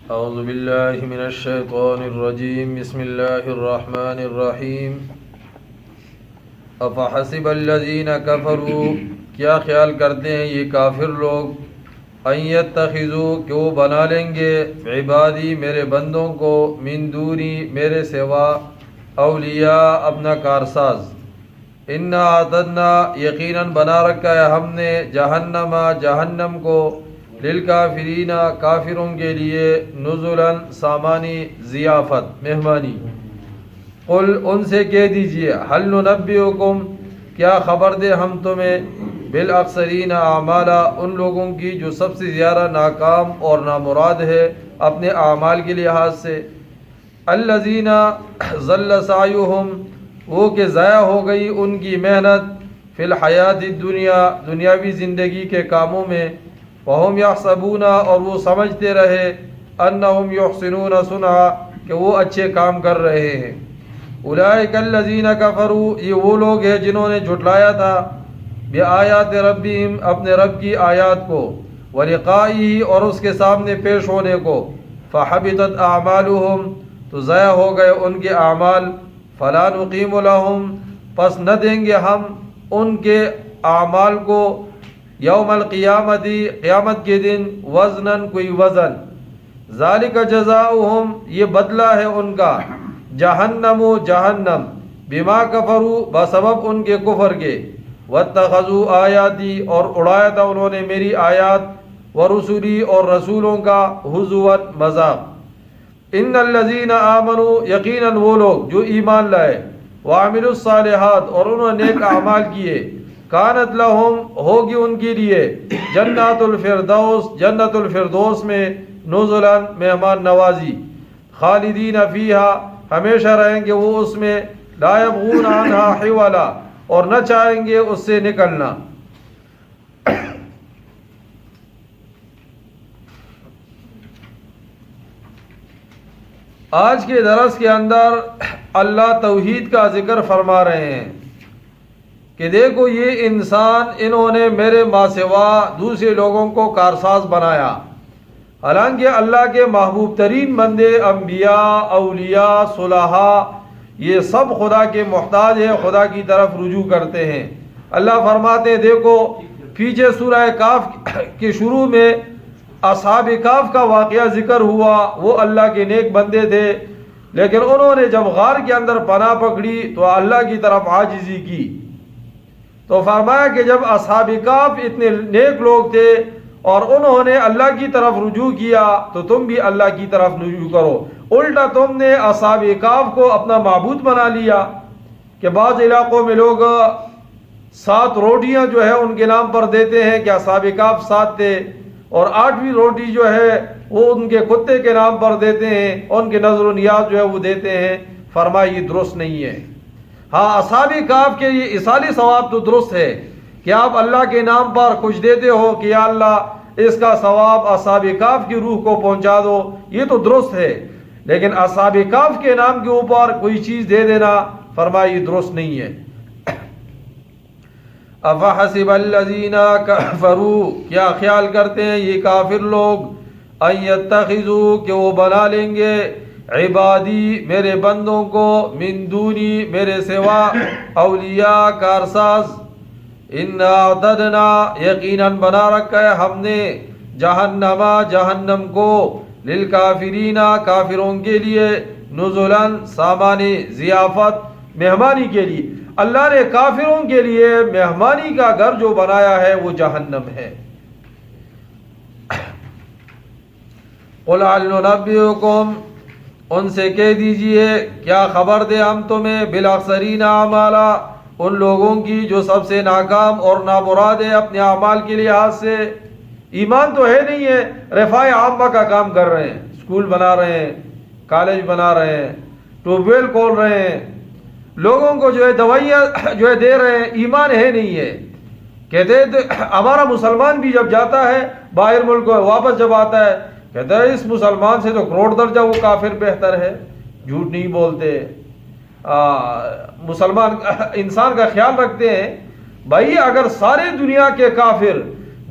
اعوذ باللہ من الشیطان الرجیم بسم اللہ الرحمن الرحیم افحسب الذین کفروا کیا خیال کرتے ہیں یہ کافر لوگ ان یتخذوا کہ وہ بنا لیں گے عبادی میرے بندوں کو من دونی میرے سوا اولیاء اپنا کارساز انا اعتدنا یقیناً بنا رکھا ہے ہم نے جہنم کو للکافرین کافروں کے لیے نزلاً سامانی ضیافت مہمانی قل ان سے کہہ دیجئے هل ننبئکم کیا خبر دے ہم تمہیں بالاخسرین اعمالا ان لوگوں کی جو سب سے زیادہ ناکام اور نامراد ہے اپنے اعمال کے لحاظ سے الذین ضل سعیہم وہ کہ ضائع ہو گئی ان کی محنت فی الحیات الدنیا دنیاوی زندگی کے کاموں میں وہم یحسبون اور وہ سمجھتے رہے انہم یحسنون صنعا کہ وہ اچھے کام کر رہے ہیں اولئک الذین کفروا یہ وہ لوگ ہیں جنہوں نے جھٹلایا تھا بآیات ربہم اپنے رب کی آیات کو ولقائہ اور اس کے سامنے پیش ہونے کو فحبطت اعمالہم تو ضائع ہو گئے ان کے اعمال فلا نقیم لہم پس نہ دیں گے ہم ان کے اعمال کو یوم القیامتی قیامت کے دن وزناً کوئی وزن ذالک جزاؤہم یہ بدلہ ہے ان کا جہنم بما کفروا بسبب ان کے کفر کے واتخذوا آیاتی اور اڑایا تھا انہوں نے میری آیات ورسولی اور رسولوں کا ہزوا مذاق ان الذین آمنوا یقیناً وہ لوگ جو ایمان لائے وعملوا الصالحات اور انہوں نے نیک اعمال کیے کانت لہم ہوگی ان کے لیے جنت الفردوس میں نزلاً مہمان نوازی خالدین فیہا ہمیشہ رہیں گے وہ اس میں لا یبغون عنہا حولا اور نہ چاہیں گے اس سے نکلنا آج کے درس کے اندر اللہ توحید کا ذکر فرما رہے ہیں کہ دیکھو یہ انسان انہوں نے میرے ماں سوا دوسرے لوگوں کو کارساز بنایا حالانکہ اللہ کے محبوب ترین بندے انبیاء اولیاء صلحاء یہ سب خدا کے محتاج ہیں خدا کی طرف رجوع کرتے ہیں اللہ فرماتے ہیں دیکھو پیچھے سورہ کاف کے شروع میں اصحاب کاف کا واقعہ ذکر ہوا وہ اللہ کے نیک بندے تھے لیکن انہوں نے جب غار کے اندر پناہ پکڑی تو اللہ کی طرف عاجزی کی تو فرمایا کہ جب اصحاب کاف اتنے نیک لوگ تھے اور انہوں نے اللہ کی طرف رجوع کیا تو تم بھی اللہ کی طرف رجوع کرو الٹا تم نے اصحاب کاف کو اپنا معبود بنا لیا کہ بعض علاقوں میں لوگ 7 روٹیاں جو ہے ان کے نام پر دیتے ہیں کہ اصحاب کاف 7 تھے اور 8ویں روٹی جو ہے وہ ان کے کتے کے نام پر دیتے ہیں ان کے نظر و نیاز جو ہے وہ دیتے ہیں فرمایا یہ درست نہیں ہے ہاں اصحاب کاف کے یہ اصالی ثواب تو درست ہے کہ آپ اللہ کے نام پر کچھ دیتے ہو کہ یا اللہ اس کا ثواب اصحاب کاف کی روح کو پہنچا دو یہ تو درست ہے لیکن اصحاب کاف کے نام کے اوپر کوئی چیز دے دینا فرمایا یہ درست نہیں ہے افحسب الذین کفروا کیا خیال کرتے ہیں یہ کافر لوگ ان یتخذوا کہ وہ بنا لیں گے عبادی میرے بندوں کو من دونی میرے سوا اولیاء کارساز انا اعتدنا یقیناً بنا رکھا ہے ہم نے جہنم کو للکافرین کافروں کے لیے نزلاً سامانی ضیافت مہمانی کے لیے اللہ نے کافروں کے لیے مہمانی کا گھر جو بنایا ہے وہ جہنم ہے قل هل ننبئکم ان سے کہہ دیجئے کیا خبر دے ہم تمہیں بالاخسرین اعمالا ان لوگوں کی جو سب سے ناکام اور نامراد ہے اپنے اعمال کے لحاظ سے ایمان تو ہے نہیں ہے رفاع عامہ کا کام کر رہے ہیں اسکول بنا رہے ہیں کالج بنا رہے ہیں ٹیوب ویل کھول رہے ہیں لوگوں کو جو ہے دوائیاں جو ہے دے رہے ہیں ایمان ہے نہیں ہے کہتے ہیں ہمارا مسلمان بھی جب جاتا ہے باہر ملک واپس جب آتا ہے کہتا ہے اس مسلمان سے تو کروڑ درجہ وہ کافر بہتر ہے جھوٹ نہیں بولتے مسلمان انسان کا خیال رکھتے ہیں بھائی اگر سارے دنیا کے کافر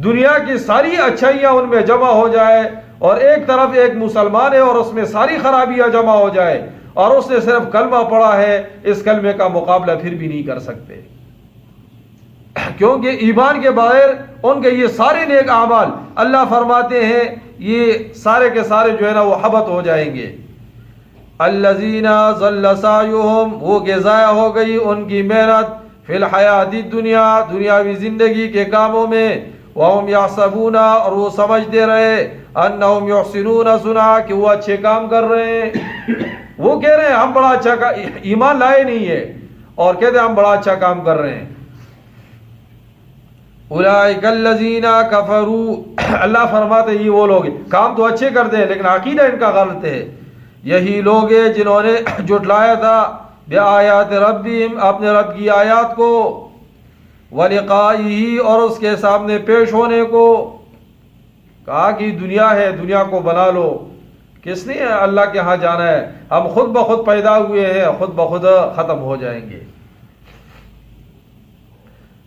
دنیا کی ساری اچھائیاں ان میں جمع ہو جائے اور ایک طرف ایک مسلمان ہے اور اس میں ساری خرابیاں جمع ہو جائے اور اس نے صرف کلمہ پڑھا ہے، اس کلمے کا مقابلہ پھر بھی نہیں کر سکتے، کیونکہ ایمان کے بغیر ان کے یہ سارے نیک اعمال اللہ فرماتے ہیں یہ سارے کے سارے جو ہے نا وہ حبط ہو جائیں گے۔ الذین ضل سعیہم، وہ کہ ضائع ہو گئی ان کی محنت، فی الحیات الدنیا، دنیاوی زندگی کے کاموں میں، وہم یحسبون، اور وہ سمجھتے رہے، انہم یحسنون صنعا، کہ وہ اچھے کام کر رہے ہیں، وہ کہہ رہے ہیں ہم بڑا اچھا ایمان لائے نہیں ہے اور کہتے ہیں ہم بڑا اچھا کام کر رہے ہیں۔ اولئک الذین کفروا، اللہ فرماتے یہ وہ لوگ کام تو اچھے کرتے ہیں لیکن عقیدہ ان کا غلط ہے، یہی لوگ ہیں جنہوں نے جھٹلایا تھا بآیات ربہم، اپنے رب کی آیات کو، ولقائہ، اور اس کے سامنے پیش ہونے کو، کہا کہ دنیا ہے دنیا کو بنا لو، کس نے اللہ کے ہاں جانا ہے، ہم خود بخود پیدا ہوئے ہیں خود بخود ختم ہو جائیں گے۔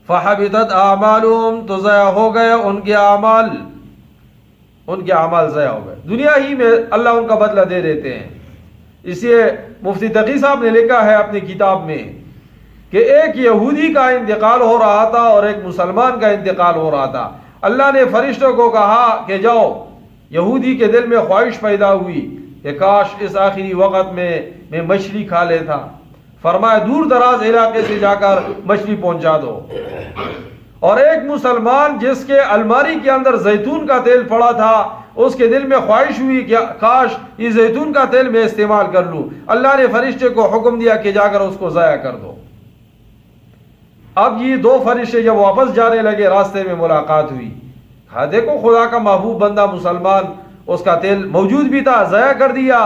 فحبطت اعمالهم، تو ضائع ہو گئے ان کے اعمال، ان کے اعمال ضائع ہو گئے، دنیا ہی میں اللہ ان کا بدلہ دے دیتے ہیں۔ اس لیے مفتی تقی صاحب نے لکھا ہے اپنی کتاب میں کہ ایک یہودی کا انتقال ہو رہا تھا اور ایک مسلمان کا انتقال ہو رہا تھا، اللہ نے فرشتوں کو کہا کہ جاؤ، یہودی کے دل میں خواہش پیدا ہوئی کہ کاش اس آخری وقت میں مچھلی کھا لیتا، فرمایا دور دراز علاقے سے جا کر مچھلی پہنچا دو، اور ایک مسلمان جس کے الماری کے اندر زیتون کا تیل پڑا تھا، اس کے دل میں خواہش ہوئی کہ کاش یہ زیتون کا تیل میں استعمال کر لوں، اللہ نے فرشتے کو حکم دیا کہ جا کر اس کو ضائع کر دو۔ اب یہ دو فرشتے جب واپس جانے لگے راستے میں ملاقات ہوئی، ہاں دیکھو خدا کا محبوب بندہ مسلمان، اس کا تیل موجود بھی تھا ضائع کر دیا،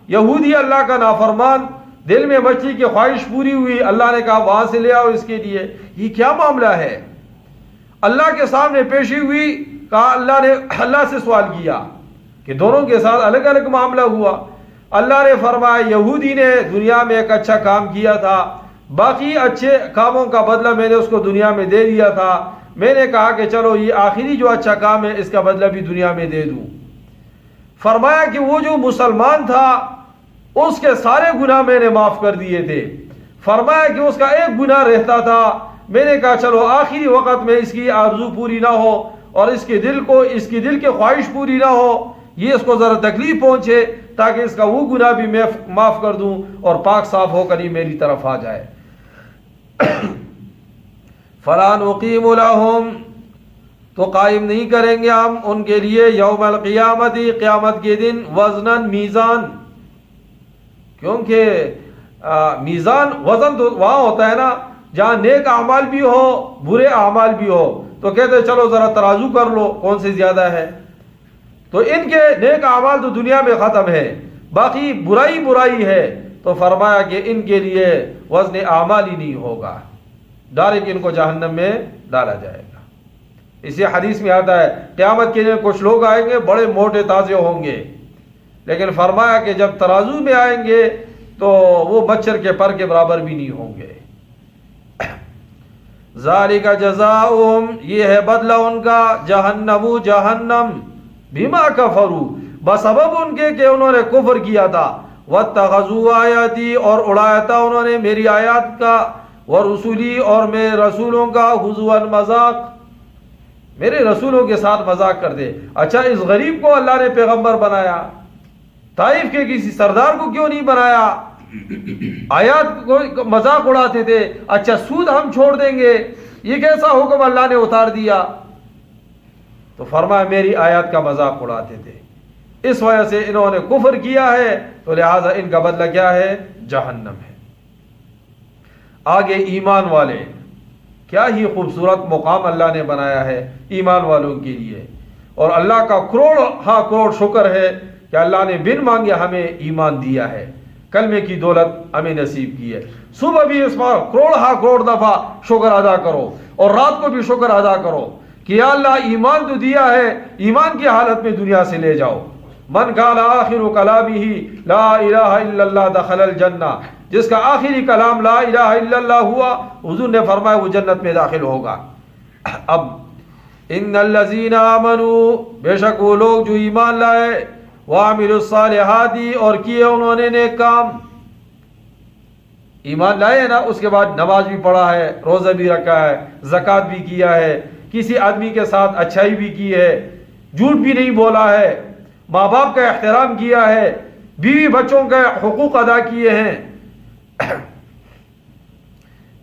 یہودی اللہ کا نافرمان، دل میں مچھلی کی خواہش پوری ہوئی، اللہ نے کہا وہاں سے لے آؤ اس کے لیے، یہ کیا معاملہ ہے؟ اللہ کے سامنے پیشی ہوئی، کہا اللہ نے اللہ سے سوال کیا کہ دونوں کے ساتھ الگ الگ معاملہ ہوا، اللہ نے فرمایا یہودی نے دنیا میں ایک اچھا کام کیا تھا، باقی اچھے کاموں کا بدلہ میں نے اس کو دنیا میں دے دیا تھا، میں نے کہا کہ چلو یہ آخری جو اچھا کام ہے اس کا بدلہ بھی دنیا میں دے دوں۔ فرمایا کہ وہ جو مسلمان تھا اس کے سارے گناہ میں نے معاف کر دیے تھے، فرمایا کہ اس کا ایک گناہ رہتا تھا، میں نے کہا چلو آخری وقت میں اس کی آرزو پوری نہ ہو اور اس کے دل کی خواہش پوری نہ ہو، یہ اس کو ذرا تکلیف پہنچے تاکہ اس کا وہ گناہ بھی میں معاف کر دوں اور پاک صاف ہو کر ہی میری طرف آ جائے۔ فَلَا نُقِيمُ لَهُمْ، تو قائم نہیں کریں گے ہم ان کے لیے یوم القیامت، قیامت کے دن، وزناً، میزان، کیونکہ میزان وزن تو وہاں ہوتا ہے نا جہاں نیک اعمال بھی ہو برے اعمال بھی ہو، تو کہتے چلو ذرا ترازو کر لو کون سے زیادہ ہے، تو ان کے نیک اعمال تو دنیا میں ختم ہے، باقی برائی ہے، تو فرمایا کہ ان کے لیے وزن اعمال ہی نہیں ہوگا، ڈائریکٹ ان کو جہنم میں ڈالا جائے گا۔ اسی حدیث میں آتا ہے قیامت کے دن کچھ لوگ آئیں گے بڑے موٹے تازے ہوں گے، لیکن فرمایا کہ جب ترازو میں آئیں گے تو وہ مچھر کے پر کے برابر بھی نہیں ہوں گے۔ ذالک جزاؤہم، یہ ہے بدلہ ان کا، جہنم بما کفروا، بسبب ان کے کہ انہوں نے کفر کیا تھا، واتخذوا آیاتی، اور اڑایا تھا انہوں نے میری آیات کا، ورسولی، اور میرے رسولوں کا، ہزوا، مذاق، میرے رسولوں کے ساتھ مذاق کر دے۔ اچھا اس غریب کو اللہ نے پیغمبر بنایا، طائف کے کسی سردار کو کیوں نہیں بنایا؟ آیات کو مذاق اڑاتے تھے، اچھا سود ہم چھوڑ دیں گے، یہ کیسا حکم اللہ نے اتار دیا؟ تو فرمایا میری آیات کا مذاق اڑاتے تھے، اس وجہ سے انہوں نے کفر کیا ہے، تو لہٰذا ان کا بدلہ کیا ہے؟ جہنم ہے۔ آگے ایمان والے، کیا ہی خوبصورت مقام اللہ نے بنایا ہے ایمان والوں کے لیے، اور اللہ کا کروڑ شکر ہے کہ اللہ نے بن مانگے ہمیں ایمان دیا ہے، کلمے کی دولت ہمیں نصیب کی ہے۔ صبح بھی اس پر کروڑ دفعہ شکر ادا کرو اور رات کو بھی شکر ادا کرو کہ یا اللہ ایمان تو دیا ہے، ایمان کی حالت میں دنیا سے لے جاؤ۔ من قال آخر کلامہ لا الہ الا اللہ دخل الجنہ، جس کا آخری کلام لا الہ الا اللہ ہوا، حضور نے فرمایا وہ جنت میں داخل ہوگا۔ اب ان الذین آمنوا، بے شک وہ لوگ جو ایمان لائے، وعملوا الصالحات اور کیے انہوں نے نیک کام. ایمان لائے نا، اس کے بعد نماز بھی پڑھا ہے، روزہ بھی رکھا ہے، زکوٰۃ بھی کیا ہے، کسی آدمی کے ساتھ اچھائی بھی کی ہے، جھوٹ بھی نہیں بولا ہے، ماں باپ کا احترام کیا ہے، بیوی بچوں کے حقوق ادا کیے ہیں.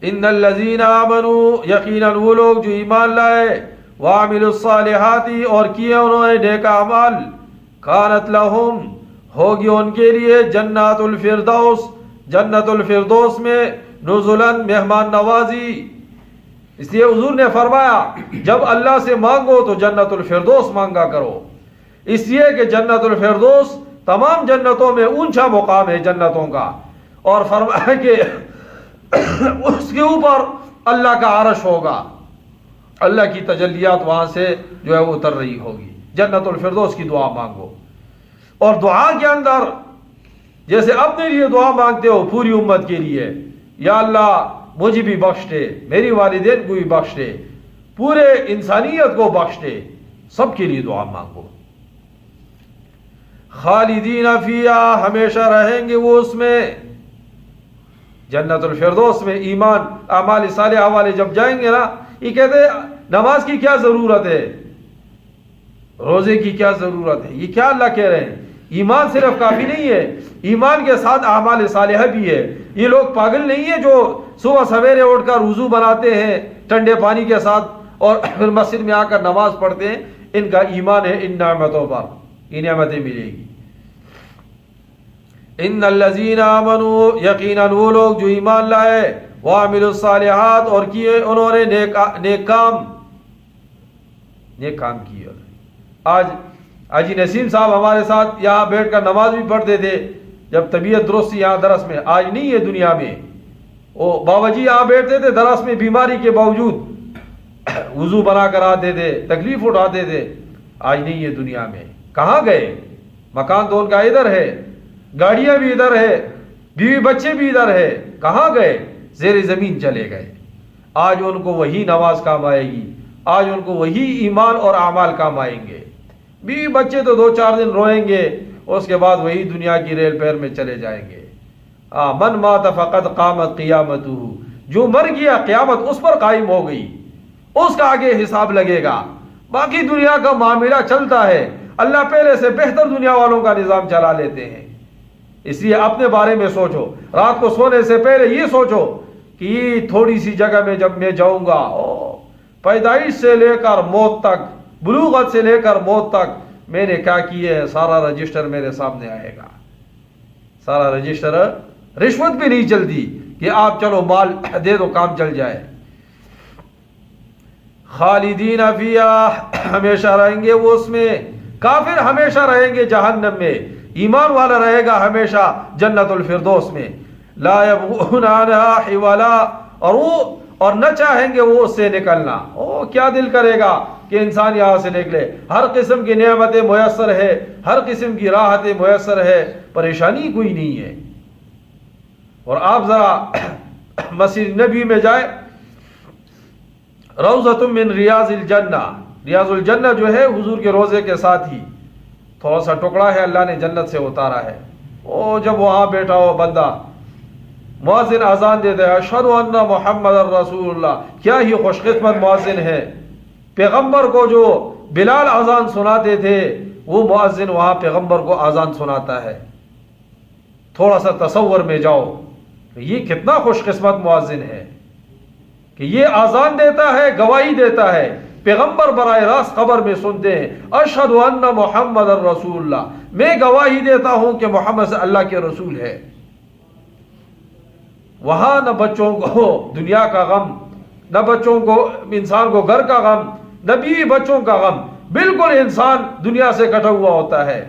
ان الذین آمنوا، یقیناً وہ لوگ جو ایمان لائے، وعملوا الصالحات اور کیے انہوں نے نیک اعمال، کانت لہم ہوگی ان کے لیے جنات الفردوس، جنت الفردوس میں نزلاً مہمان نوازی. اس لیے حضور نے فرمایا جب اللہ سے مانگو تو جنت الفردوس مانگا کرو، اس لیے کہ جنت الفردوس تمام جنتوں میں اونچا مقام ہے جنتوں کا، اور فرمایا کہ اس کے اوپر اللہ کا عرش ہوگا، اللہ کی تجلیات وہاں سے جو ہے وہ اتر رہی ہوگی. جنت الفردوس کی دعا مانگو، اور دعا کے اندر جیسے اپنے لیے دعا مانگتے ہو پوری امت کے لیے، یا اللہ مجھے بھی بخش دے، میری والدین کو بھی بخش دے، پورے انسانیت کو بخش دے، سب کے لیے دعا مانگو. خالدین فیہا ہمیشہ رہیں گے وہ اس میں، جنت الفردوس میں. ایمان اعمال صالحہ والے جب جائیں گے نا، یہ کہتے ہیں نماز کی کیا ضرورت ہے، روزے کی کیا ضرورت ہے، یہ کیا اللہ کہہ رہے ہیں. ایمان صرف کافی نہیں ہے، ایمان کے ساتھ اعمال صالحہ بھی ہے. یہ لوگ پاگل نہیں ہیں جو صبح سویرے اٹھ کر وضو بناتے ہیں ٹھنڈے پانی کے ساتھ اور پھر مسجد میں آ کر نماز پڑھتے ہیں. ان کا ایمان ہے ان نعمتوں پر، یہ نعمتیں ملے گی. ان الذین آمنوا یقیناً وہ لوگ جو ایمان لائے، وعملوا الصالحات اور کیے انہوں نے نیک کام کیے. آج حاجی نسیم صاحب ہمارے ساتھ یہاں بیٹھ کر نماز بھی پڑھتے تھے جب طبیعت درست تھی یہاں درس میں. آج نہیں ہے دنیا میں. وہ بابا جی یہاں بیٹھتے تھے درس میں، بیماری کے باوجود وضو بنا کر آتے تھے، تکلیف اٹھاتے تھے. آج نہیں ہے دنیا میں. کہاں گئے؟ مکان تو ان کا ادھر ہے، گاڑیاں بھی ادھر ہے، بیوی بچے بھی ادھر ہے. کہاں گئے؟ زیر زمین چلے گئے. آج ان کو وہی نماز کام آئے گی، آج ان کو وہی ایمان اور اعمال کام آئیں گے. بیوی بچے تو 2-4 دن روئیں گے، اس کے بعد وہی دنیا کی ریل پیر میں چلے جائیں گے. من مات فقد قامت قیامتہ، جو مر گیا قیامت اس پر قائم ہو گئی، اس کا آگے حساب لگے گا. باقی دنیا کا معاملہ چلتا ہے، اللہ پہلے سے بہتر دنیا والوں کا نظام چلا لیتے ہیں. اس لیے اپنے بارے میں سوچو، رات کو سونے سے پہلے یہ سوچو کہ یہ تھوڑی سی جگہ میں جب میں جاؤں گا، پیدائش سے لے کر موت تک، بلوغت سے لے کر موت تک میں نے کیا کیے ہے، سارا رجسٹر میرے سامنے آئے گا. سارا رجسٹر. رشوت بھی نہیں چلتی کہ آپ چلو مال دے دو کام چل جائے. خالدین فیہا ہمیشہ رہیں گے وہ اس میں. کافر ہمیشہ رہیں گے جہنم میں، ایمان والا رہے گا ہمیشہ جنت الفردوس میں. لا یبغون عنہا حولا، اور نہ چاہیں گے وہ اس سے نکلنا. کیا دل کرے گا کہ انسان یہاں سے نکلے. ہر قسم کی نعمتیں میسر ہے، ہر قسم کی راحتیں میسر ہے، پریشانی کوئی نہیں ہے. اور آپ ذرا مسجد نبی میں جائے، روضۃ من ریاض الجنہ، ریاض الجنہ جو ہے حضور کے روزے کے ساتھ ہی تھوڑا سا ٹکڑا ہے، اللہ نے جنت سے اتارا ہے. جب وہاں بیٹھا ہو بندہ، مؤذن اذان دیتا ہے اشہد ان محمد الرسول اللہ، کیا ہی خوش قسمت مؤذن ہے. پیغمبر کو جو بلال اذان سناتے تھے، وہ مؤذن وہاں پیغمبر کو اذان سناتا ہے. تھوڑا سا تصور میں جاؤ، یہ کتنا خوش قسمت مؤذن ہے کہ یہ اذان دیتا ہے، گواہی دیتا ہے. پیغمبر براہ راست خبر میں سنتے ہیں اشہد ان محمد الرسول اللہ، میں گواہی دیتا ہوں کہ محمد سے اللہ کے رسول ہے. وہاں نہ بچوں کو دنیا کا غم، نہ بچوں کو، انسان کو گھر کا غم، نہ بیوی بچوں کا غم. بالکل انسان دنیا سے کٹا ہوا ہوتا ہے.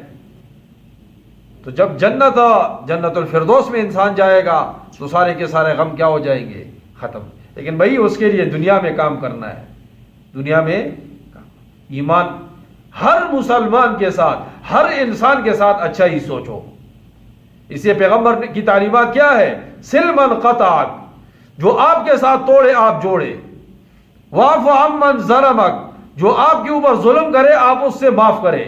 تو جب جنت الفردوس میں انسان جائے گا تو سارے کے سارے غم کیا ہو جائیں گے، ختم. لیکن بھائی اس کے لیے دنیا میں کام کرنا ہے. دنیا میں ایمان، ہر مسلمان کے ساتھ، ہر انسان کے ساتھ اچھا ہی سوچو. اس لیے پیغمبر کی تعلیمات کیا ہے؟ سل من قطعک، جو آپ کے ساتھ توڑے آپ جوڑے. واعف عمن ظلمک، جو آپ کے اوپر ظلم کرے آپ اس سے معاف کرے.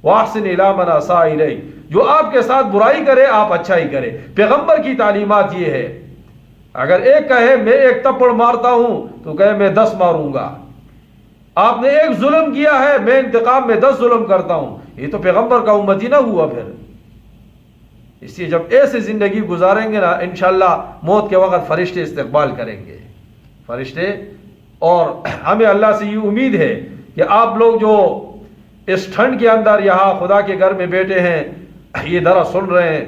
واحسن الی من اساء الیک، جو آپ کے ساتھ برائی کرے آپ اچھائی کرے. پیغمبر کی تعلیمات یہ ہے. اگر ایک کہے میں ایک تھپڑ مارتا ہوں تو کہے میں 10 ماروں گا. آپ نے ایک ظلم کیا ہے، میں انتقام میں 10 ظلم کرتا ہوں. یہ تو پیغمبر کا امتی نہ ہوا پھر. اس لیے جب ایسے زندگی گزاریں گے نا، انشاءاللہ موت کے وقت فرشتے استقبال کریں گے، فرشتے. اور ہمیں اللہ سے یہ امید ہے کہ آپ لوگ جو اس ٹھنڈ کے اندر یہاں خدا کے گھر میں بیٹھے ہیں، یہ درس سن رہے ہیں،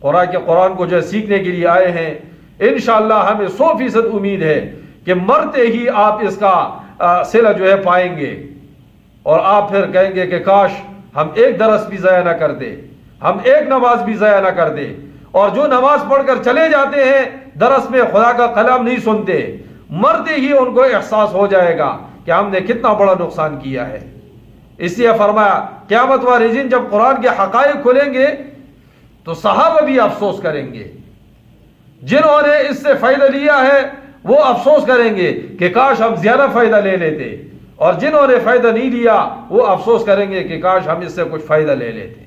قرآن کو جو ہے سیکھنے کے لیے آئے ہیں، انشاءاللہ ہمیں 100% امید ہے کہ مرتے ہی آپ اس کا صلہ جو ہے پائیں گے. اور آپ پھر کہیں گے کہ کاش ہم ایک درس بھی ضائع نہ کر دیں، ہم ایک نماز بھی ضائع نہ کر دیں. اور جو نماز پڑھ کر چلے جاتے ہیں درس میں خدا کا کلام نہیں سنتے، مرتے ہی ان کو احساس ہو جائے گا کہ ہم نے کتنا بڑا نقصان کیا ہے. اس لیے فرمایا قیامت والے دن جب قرآن کے حقائق کھلیں گے تو صحابہ بھی افسوس کریں گے. جنہوں نے اس سے فائدہ لیا ہے وہ افسوس کریں گے کہ کاش ہم زیادہ فائدہ لے لیتے، اور جنہوں نے فائدہ نہیں لیا وہ افسوس کریں گے کہ کاش ہم اس سے کچھ فائدہ لے لیتے.